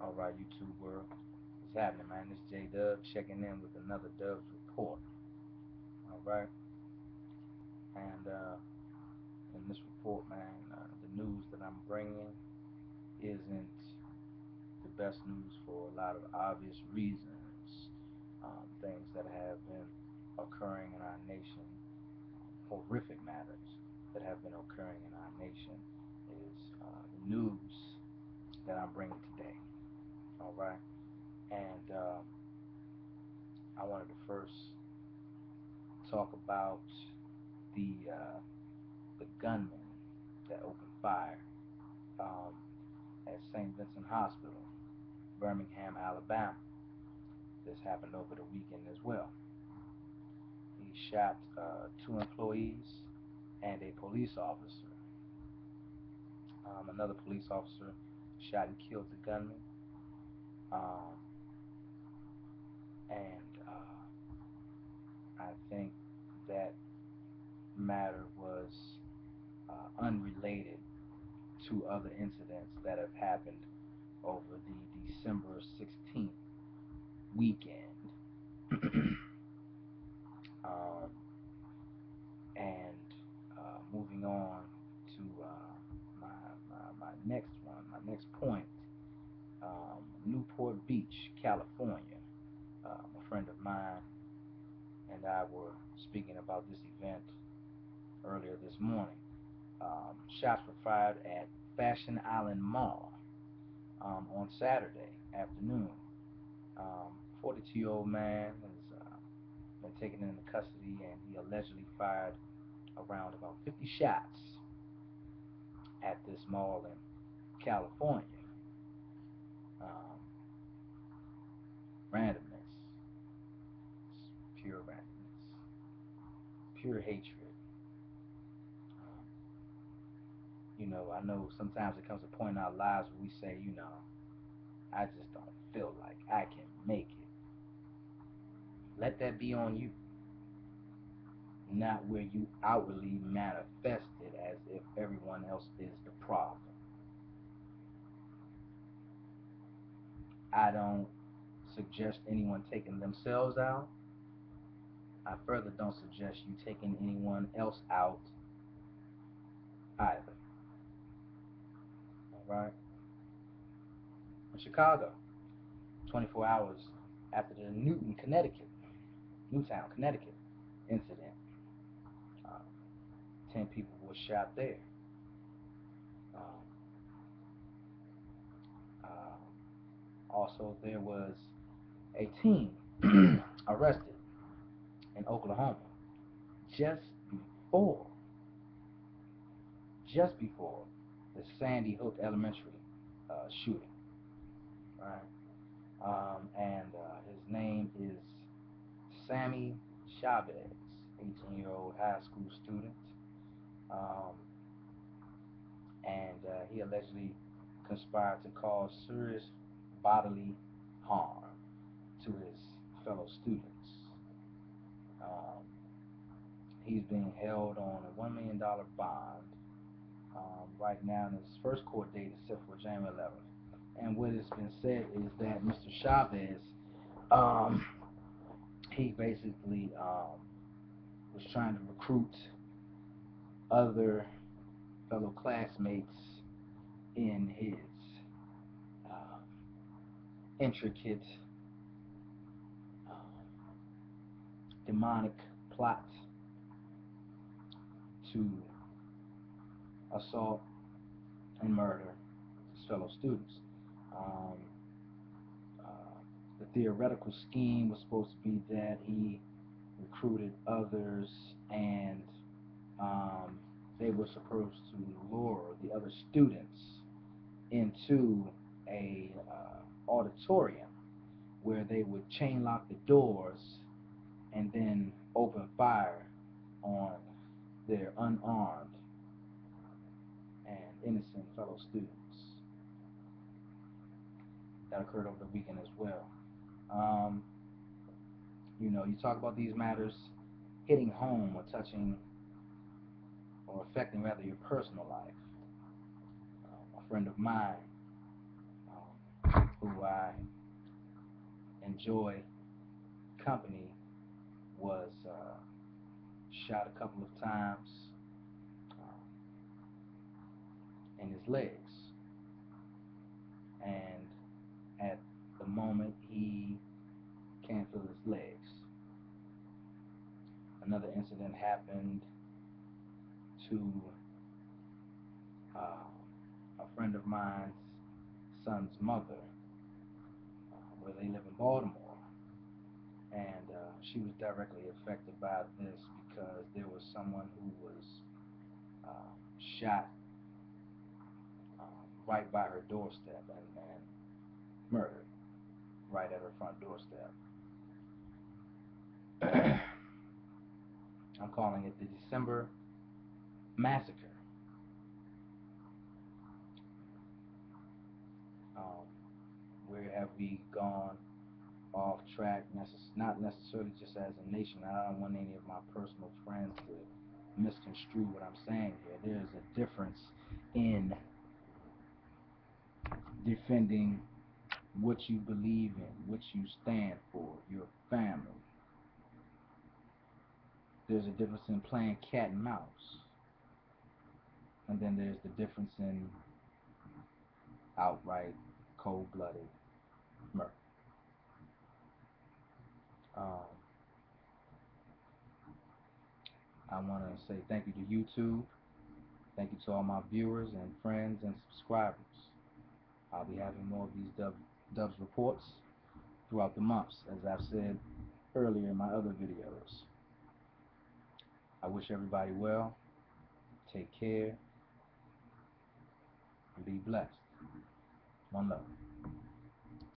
Alright, YouTube world. What's happening, man? This is DUBB checking in with another Dub's report. Alright? And in this report, man, the news that I'm bringing isn't the best news for a lot of obvious reasons. Things that have been occurring in our nation, horrific matters that have been occurring in our nation, is the news that I'm bringing today. Alright? And I wanted to first talk about the gunman that opened fire um, at St. Vincent Hospital, Birmingham, Alabama. This happened over the weekend as well. He shot two employees and a police officer. Another police officer shot and killed the gunman. Um, and I think that matter was unrelated to other incidents that have happened over the December 16th weekend. um, and moving on to my next one, my next point, Newport Beach, California. A friend of mine and I were speaking about this event earlier this morning. Shots were fired at Fashion Island Mall on Saturday afternoon. 42-year-old man has been taken into custody, and he allegedly fired around about 50 shots at this mall in California. Um, Randomness, it's pure randomness, pure hatred. Um, I know sometimes it comes a point in our lives where we say, I just don't feel like I can make it. Let that be on you, not where you outwardly manifest it as if everyone else is the problem. I don't suggest anyone taking themselves out. I further don't suggest you taking anyone else out either. Alright? In Chicago, 24 hours after the Newtown, Connecticut incident, uh, 10 people were shot there. Um, Also, there was a teen arrested in Oklahoma just before, just before the Sandy Hook Elementary shooting, right? And his name is Sammy Chavez, 18-year-old high school student, um, and he allegedly conspired to cause serious bodily harm to his fellow students. Um, he's being held on a $1 million bond right now, and his first court date is set for January 11th. And what has been said is that Mr. Chavez, um, he basically was trying to recruit other fellow classmates in his um, intricate um, demonic plot to assault and murder his fellow students. Um, uh, the theoretical scheme was supposed to be that he recruited others, and um, they were supposed to lure the other students into a auditorium where they would chain lock the doors and then open fire on their unarmed and innocent fellow students. That occurred over the weekend as well. Um, you talk about these matters hitting home or touching or affecting rather your personal life. A friend of mine who I enjoy company was shot a couple of times in his legs, and at the moment he can't feel his legs. Another incident happened to a friend of mine's son's mother, where they live in Baltimore, and she was directly affected by this because there was someone who was shot right by her doorstep and murdered right at her front doorstep. I'm calling it the December Massacre. Where have we gone off track? Not necessarily just as a nation. I don't want any of my personal friends to misconstrue what I'm saying here. There's a difference in defending what you believe in, what you stand for, your family. There's a difference in playing cat and mouse. And then there's the difference in outright, cold-blooded murder. I want to say thank you to YouTube. Thank you to all my viewers and friends and subscribers. I'll be having more of these Dubs reports throughout the months, as I've said earlier in my other videos. I wish everybody well. Take care. And be blessed. One love.